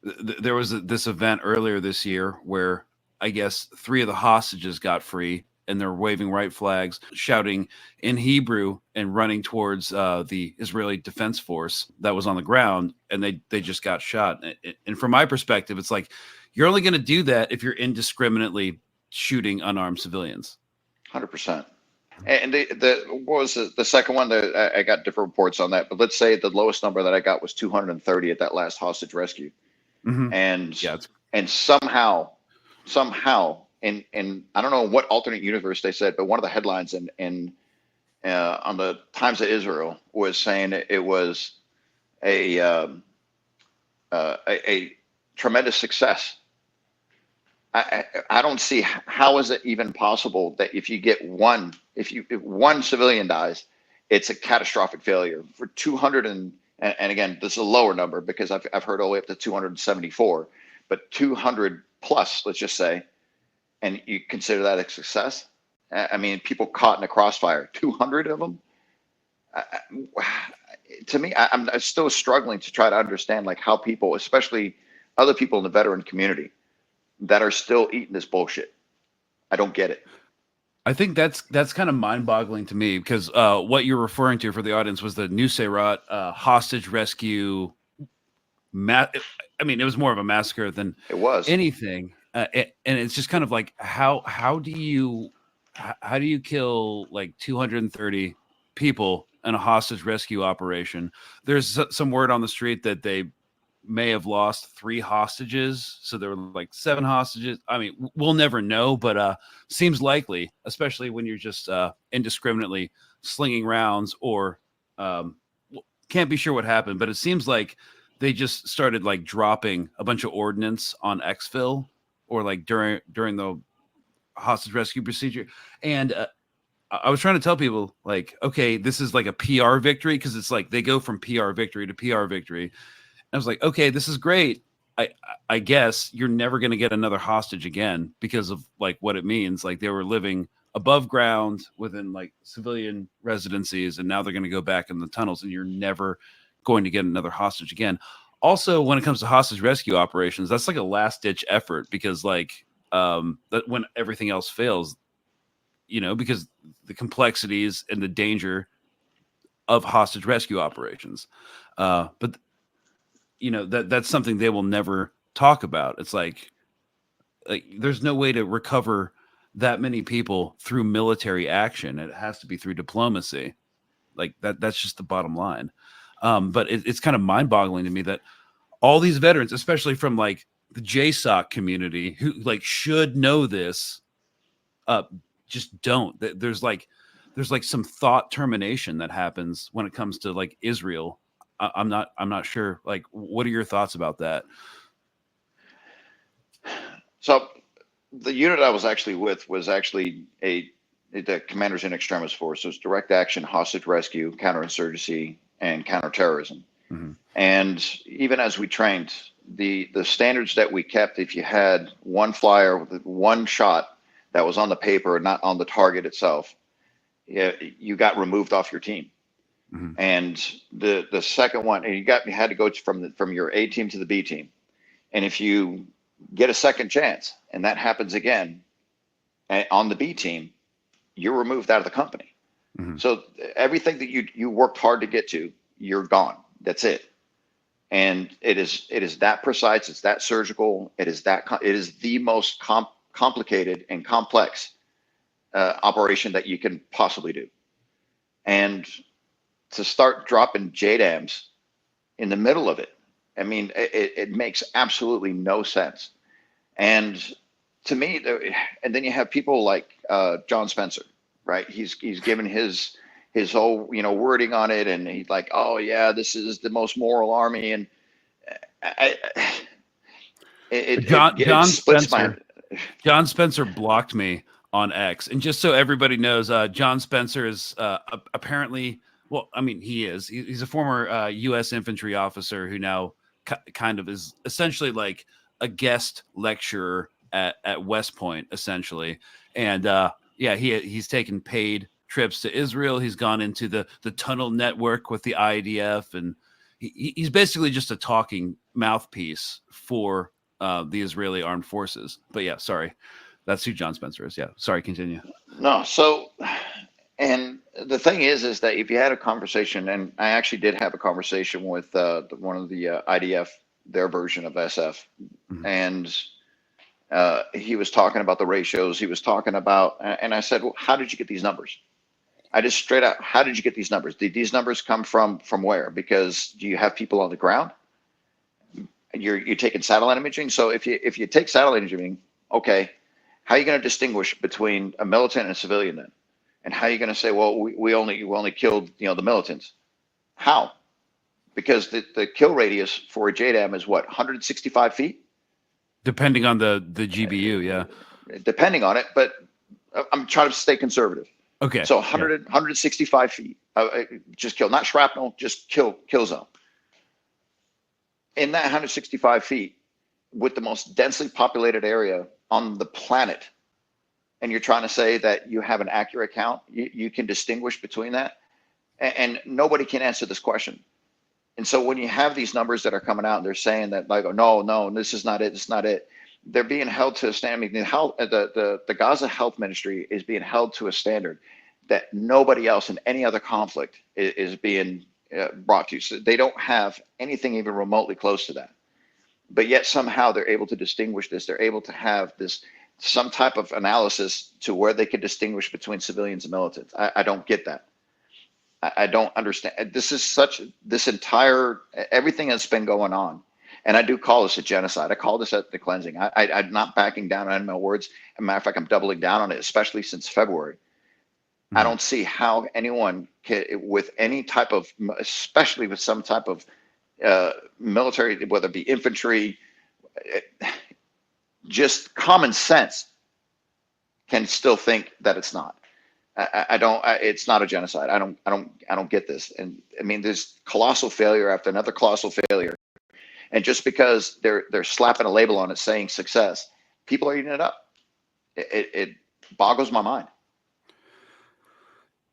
there was this event earlier this year where I guess 3 of the hostages got free, and they're waving white flags, shouting in Hebrew, and running towards the Israeli Defense Force that was on the ground, and they just got shot. And from my perspective, it's like you're only going to do that if you're indiscriminately shooting unarmed civilians. 100%. And what was the second one? I got different reports on that, but let's say the lowest number that I got was 230 at that last hostage rescue. Mm-hmm. And Yeah, and somehow, and I don't know what alternate universe they said, but one of the headlines in on the Times of Israel was saying it was a tremendous success. I don't see how is it even possible that if if one civilian dies, it's a catastrophic failure. For 200 and again, this is a lower number because I've heard all the way up to 274, but 200 plus, let's just say, and you consider that a success? I mean, people caught in a crossfire, 200 of them. To me, I'm still struggling to try to understand like how people, especially other people in the veteran community, that are still eating this bullshit. I don't get it. I think that's kind of mind-boggling to me because what you're referring to for the audience was the Nusayrat hostage rescue. I mean, it was more of a massacre than it was anything, and it's just kind of like how do you kill like 230 people in a hostage rescue operation? There's some word on the street that they may have lost 3 hostages, so there were like 7 hostages. I mean, we'll never know, but seems likely, especially when you're just indiscriminately slinging rounds, or can't be sure what happened, but it seems like they just started like dropping a bunch of ordnance on exfil, or like during the hostage rescue procedure. And I was trying to tell people like, okay, this is like a PR victory, because it's like they go from PR victory to PR victory. I was like, okay, this is great. I guess you're never going to get another hostage again because of like what it means. Like they were living above ground within like civilian residencies, and now they're going to go back in the tunnels, and you're never going to get another hostage again. Also, when it comes to hostage rescue operations, that's like a last ditch effort, because like that when everything else fails, because the complexities and the danger of hostage rescue operations. But that's something they will never talk about. It's like there's no way to recover that many people through military action. It has to be through diplomacy. Like that's just the bottom line. But it's kind of mind-boggling to me that all these veterans, especially from like the JSOC community, who like should know this, just don't. There's like some thought termination that happens when it comes to like Israel. I'm not sure. Like, what are your thoughts about that? So the unit I was actually with was actually the Commanders in Extremis Force. So it's direct action, hostage rescue, counterinsurgency, and counterterrorism. Mm-hmm. And even as we trained, the standards that we kept, if you had one flyer with one shot that was on the paper, not on the target itself, you got removed off your team. Mm-hmm. And the second one, and you had to go from your A team to the B team. And if you get a second chance and that happens again on the B team, you're removed out of the company. Mm-hmm. So everything that you worked hard to get to, you're gone. That's it. And it is that precise. It's that surgical. It is the most complicated and complex operation that you can possibly do. And to start dropping JDAMs in the middle of it, I mean, it makes absolutely no sense. And to me, and then you have people like John Spencer, right? He's given his whole wording on it, and he's like, oh yeah, this is the most moral army, and John splits Spencer. John Spencer blocked me on X, and just so everybody knows, John Spencer is apparently. Well, I mean, he's a former U.S. infantry officer who now kind of is essentially like a guest lecturer at West Point, essentially. And he's taken paid trips to Israel. He's gone into the tunnel network with the IDF, and he's basically just a talking mouthpiece for the Israeli armed forces. But yeah, sorry, that's who John Spencer is. Yeah, sorry, continue. No, so, and the thing is that if you had a conversation, and I actually did have a conversation with one of the IDF, their version of SF, Mhm. and he was talking about the ratios. He was talking about, and I said, well, how did you get these numbers? I just straight out, how did you get these numbers? Did these numbers come from where? Because do you have people on the ground? You're taking satellite imaging. So if you take satellite imaging, okay, how are you going to distinguish between a militant and a civilian then? And how are you going to say, well, we only killed the militants? How? Because the kill radius for a JDAM is what, 165 feet? Depending on the GBU, yeah. Depending on it, but I'm trying to stay conservative. Okay. So 165 feet, just kill, not shrapnel, just kill zone. In that 165 feet, with the most densely populated area on the planet, and you're trying to say that you have an accurate count, you can distinguish between that, and nobody can answer this question. And so when you have these numbers that are coming out, and they're saying that, like, oh, no, this is not it, this is not it. They're being held to a standard. The Gaza Health Ministry is being held to a standard that nobody else in any other conflict is being brought to. So they don't have anything even remotely close to that. But yet somehow they're able to distinguish this. They're able to have some type of analysis to where they can distinguish between civilians and militants. I don't get that. I don't understand. This entire everything that's been going on. And I do call this a genocide. I call this ethnic cleansing. I'm not backing down on my words. As a matter of fact, I'm doubling down on it, especially since February. Mm-hmm. I don't see how anyone can, with any type of, especially with some type of military, whether it be infantry, just common sense, can still think that it's not. It's not a genocide. I don't get this. And I mean, there's colossal failure after another colossal failure. And just because they're slapping a label on it saying success, people are eating it up. It boggles my mind.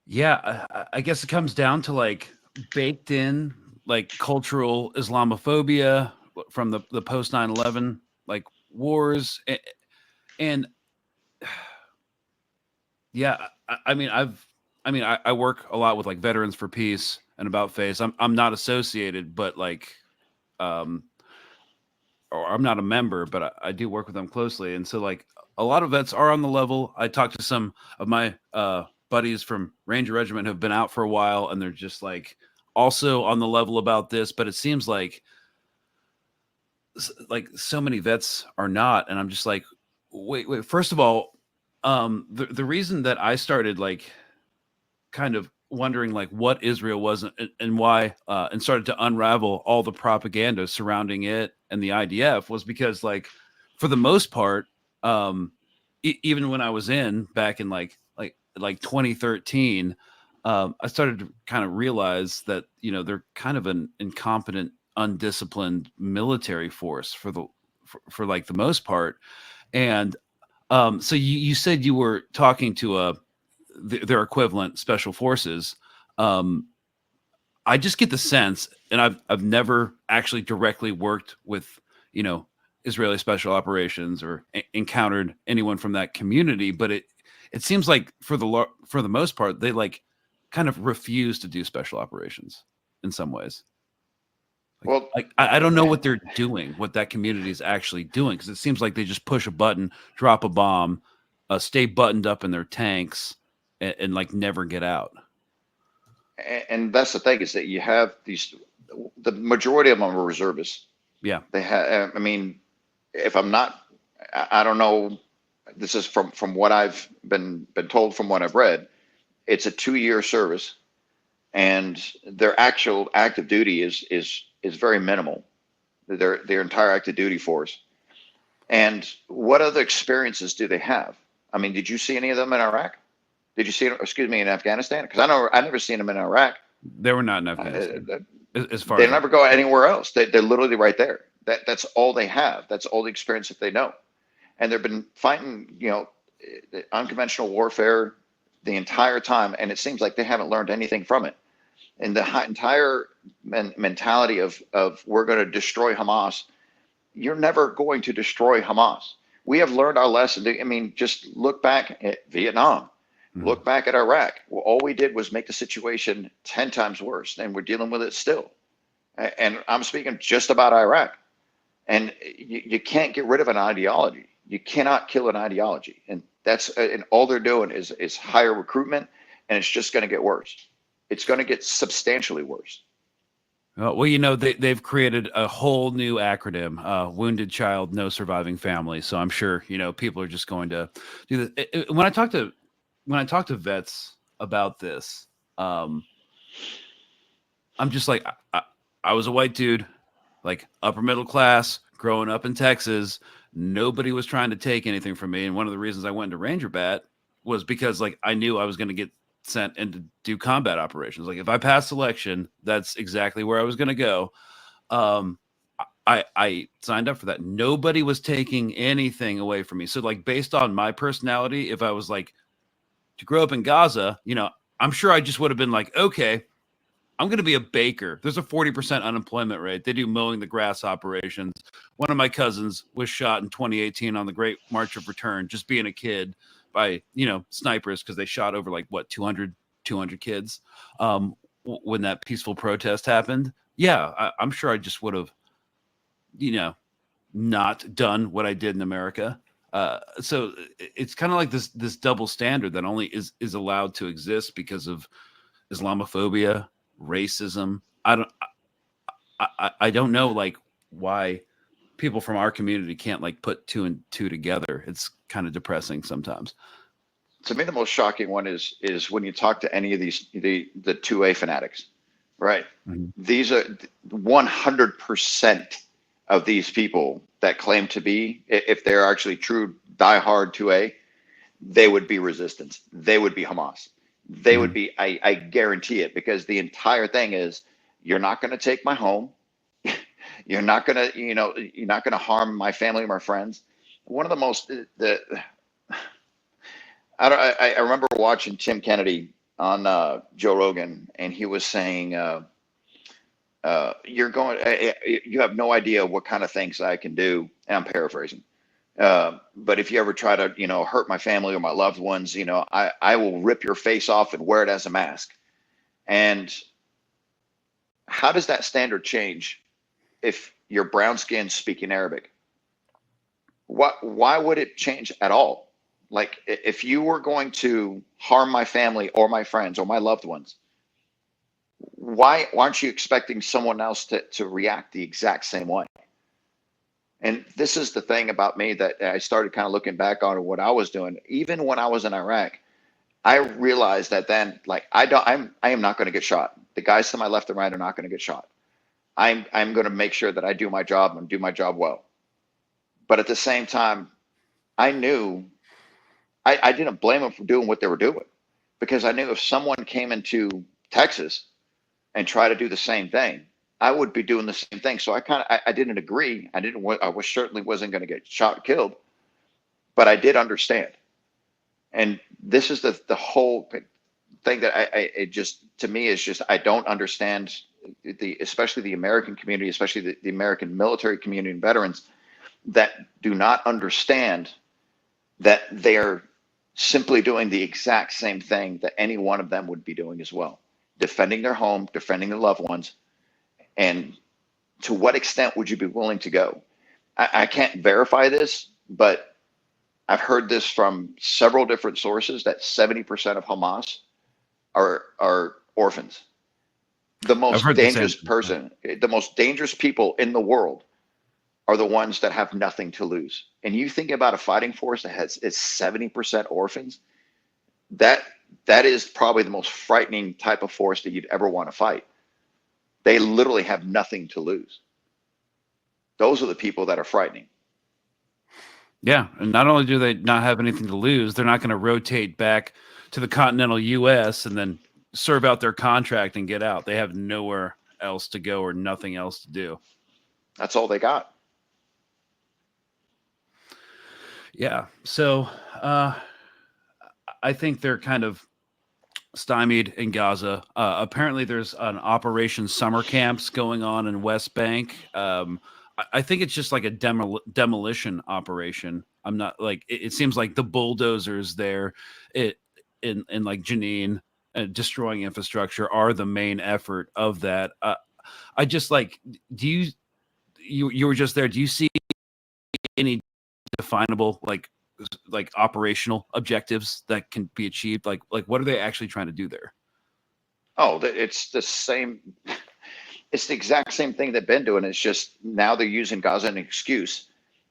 Yeah, I guess it comes down to like baked in like cultural Islamophobia from the post 9/11 like wars, and yeah, I work a lot with like Veterans for Peace and About Face. I'm not associated, but like or I'm not a member, but I do work with them closely. And so like a lot of vets are on the level. I talked to some of my buddies from Ranger Regiment who have been out for a while, and they're just like also on the level about this, but it seems like so many vets are not. And I'm just like, wait, first of all, the reason that I started like kind of wondering like what Israel was and why, and started to unravel all the propaganda surrounding it and the IDF was because like for the most part, even when I was back in like 2013, I started to kind of realize that they're kind of an incompetent, undisciplined military force for like the most part, and so you said you were talking to their equivalent special forces. I just get the sense, and I've never actually directly worked with Israeli special operations or encountered anyone from that community, but it seems like for the most part they like kind of refuse to do special operations in some ways. Well, I don't know what they're doing, what that community is actually doing, because it seems like they just push a button, drop a bomb, stay buttoned up in their tanks, and like never get out. and that's the thing is that you have the majority of them are reservists. Yeah. They have, I mean, if I'm not, I don't know, this is from what I've been told, from what I've read, it's a 2-year service, and their actual active duty is very minimal. Their entire active duty force. And what other experiences do they have? I mean, did you see any of them in Iraq? Did you see, excuse me, in Afghanistan? Because I never seen them in Iraq. They were not in Afghanistan. As far they as never go anywhere else. They're literally right there. That's all they have. That's all the experience that they know. And they've been fighting, unconventional warfare the entire time, and it seems like they haven't learned anything from it. And the entire mentality of we're going to destroy Hamas, you're never going to destroy Hamas. We have learned our lesson. I mean, just look back at Vietnam, look back at Iraq. Well, all we did was make the situation 10 times worse, and we're dealing with it still. And I'm speaking just about Iraq. And you can't get rid of an ideology. You cannot kill an ideology. And and all they're doing is higher recruitment, and it's just going to get worse. It's going to get substantially worse. Well, you know, they've created a whole new acronym, Wounded Child, No Surviving Family. So I'm sure, you know, people are just going to do this. When I talk to vets about this, I'm just like, I was a white dude, like upper middle class, growing up in Texas. Nobody was trying to take anything from me. And one of the reasons I went into Ranger Bat was because, like, I knew I was going to get sent and to do combat operations. Like, if I passed selection, that's exactly where I was going to go. I signed up for that. Nobody was taking anything away from me. So, like, based on my personality, if I was like to grow up in Gaza, you know, I'm sure I just would have been like, okay, I'm going to be a baker. There's a 40% unemployment rate. They do mowing the grass operations. One of my cousins was shot in 2018 on the Great March of Return, just being a kid by, you know, snipers, because they shot over like, what, 200 kids when that peaceful protest happened. Yeah, I'm sure I just would have, you know, not done what I did in America. So it's kind of like this double standard that only is allowed to exist because of Islamophobia, racism. I don't know, like, why people from our community can't like put two and two together. It's kind of depressing sometimes. To me, the most shocking one is when you talk to any of the 2A fanatics, right? Mm-hmm. These are 100% of these people that claim to be, if they're actually true diehard 2A, they would be resistance. They would be Hamas. They would be, I guarantee it, because the entire thing is, you're not going to take my home. You're not going to, you're not going to harm my family or my friends. One of the most, I remember watching Tim Kennedy on Joe Rogan, and he was saying, you have no idea what kind of things I can do. And I'm paraphrasing. But if you ever try to, hurt my family or my loved ones, I will rip your face off and wear it as a mask. And how does that standard change if you're brown skinned speaking Arabic? Why would it change at all? Like, if you were going to harm my family or my friends or my loved ones, why aren't you expecting someone else to react the exact same way? And this is the thing about me that I started kind of looking back on what I was doing. Even when I was in Iraq, I realized that then, like, I am not going to get shot. The guys to my left and right are not going to get shot. I'm going to make sure that I do my job and do my job well. But at the same time, I knew I didn't blame them for doing what they were doing, because I knew if someone came into Texas and tried to do the same thing, I would be doing the same thing. So I didn't agree. I certainly wasn't going to get shot and killed, but I did understand. And this is the whole thing that it just, to me, is just, I don't understand especially the American community, especially the American military community and veterans, that do not understand that they're simply doing the exact same thing that any one of them would be doing as well. Defending their home, defending their loved ones. And to what extent would you be willing to go? I can't verify this, but I've heard this from several different sources that 70% of Hamas are orphans. The most dangerous person, the most dangerous people in the world are the ones that have nothing to lose. And you think about a fighting force that is 70% orphans, that is probably the most frightening type of force that you'd ever want to fight. They literally have nothing to lose. Those are the people that are frightening. Yeah, and not only do they not have anything to lose, they're not going to rotate back to the continental U.S. and then serve out their contract and get out. They have nowhere else to go or nothing else to do. That's all they got. Yeah. So I think they're kind of stymied in Gaza. Apparently, there's an Operation Summer Camps going on in West Bank. I think it's just like a demolition operation. I'm not like it seems like the bulldozers there, in like Jenin, destroying infrastructure are the main effort of that. I just like, do you were just there? Do you see any definable like operational objectives that can be achieved? Like what are they actually trying to do there? Oh, it's the same. It's the exact same thing they've been doing. It's just now they're using Gaza as an excuse,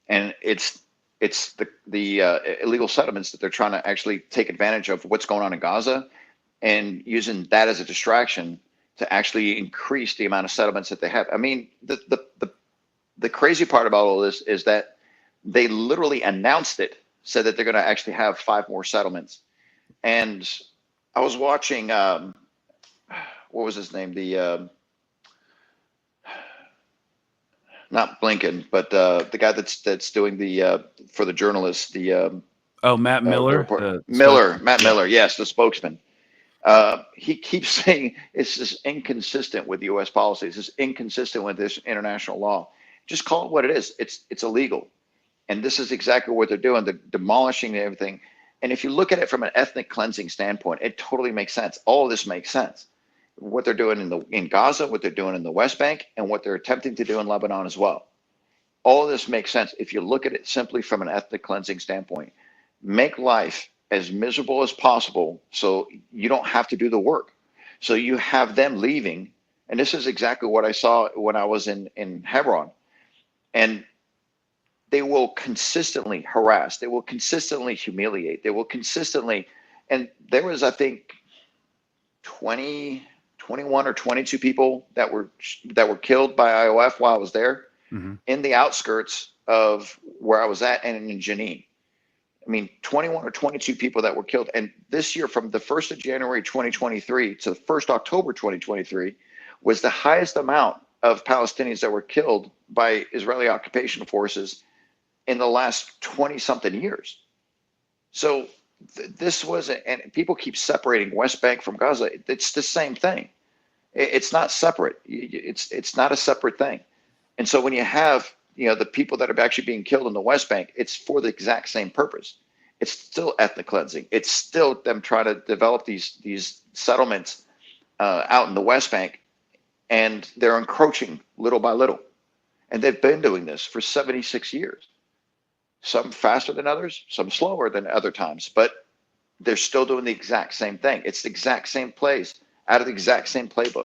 and it's the illegal settlements that they're trying to actually take advantage of what's going on in Gaza, and using that as a distraction to actually increase the amount of settlements that they have. I mean, the crazy part about all this is that they literally announced it, said that they're going to actually have 5 more settlements. And I was watching, what was his name? Not Blinken, but the guy that's doing the for the journalists, Oh, Matt the Miller, report, the Miller, Matt yeah. Miller, yes, the spokesman. He keeps saying it's just inconsistent with U.S. policies. It's inconsistent with this international law. Just call it what it is. It's illegal, and this is exactly what they're doing. They're demolishing everything. And if you look at it from an ethnic cleansing standpoint, it totally makes sense. All of this makes sense. What they're doing in Gaza, what they're doing in the West Bank, and what they're attempting to do in Lebanon as well. All of this makes sense if you look at it simply from an ethnic cleansing standpoint. Make life as miserable as possible so you don't have to do the work. So you have them leaving. And this is exactly what I saw when I was in Hebron. And they will consistently harass, they will consistently humiliate, they will consistently, and there was, I think, 20, 21 or 22 people that were killed by IOF while I was there, Mm-hmm. in the outskirts of where I was at and in Jenin. I mean, 21 or 22 people that were killed. And this year, from the 1st of January 2023 to the 1st October 2023, was the highest amount of Palestinians that were killed by Israeli occupation forces in the last 20 something years. So this was, and people keep separating West Bank from Gaza. It's the same thing. It's not separate. It's not a separate thing. And so when you have, the people that are actually being killed in the West Bank, it's for the exact same purpose. It's still ethnic cleansing. It's still them trying to develop these settlements out in the West Bank, and they're encroaching little by little. And they've been doing this for 76 years. Some faster than others, some slower than other times, but they're still doing the exact same thing. It's the exact same plays out of the exact same playbook.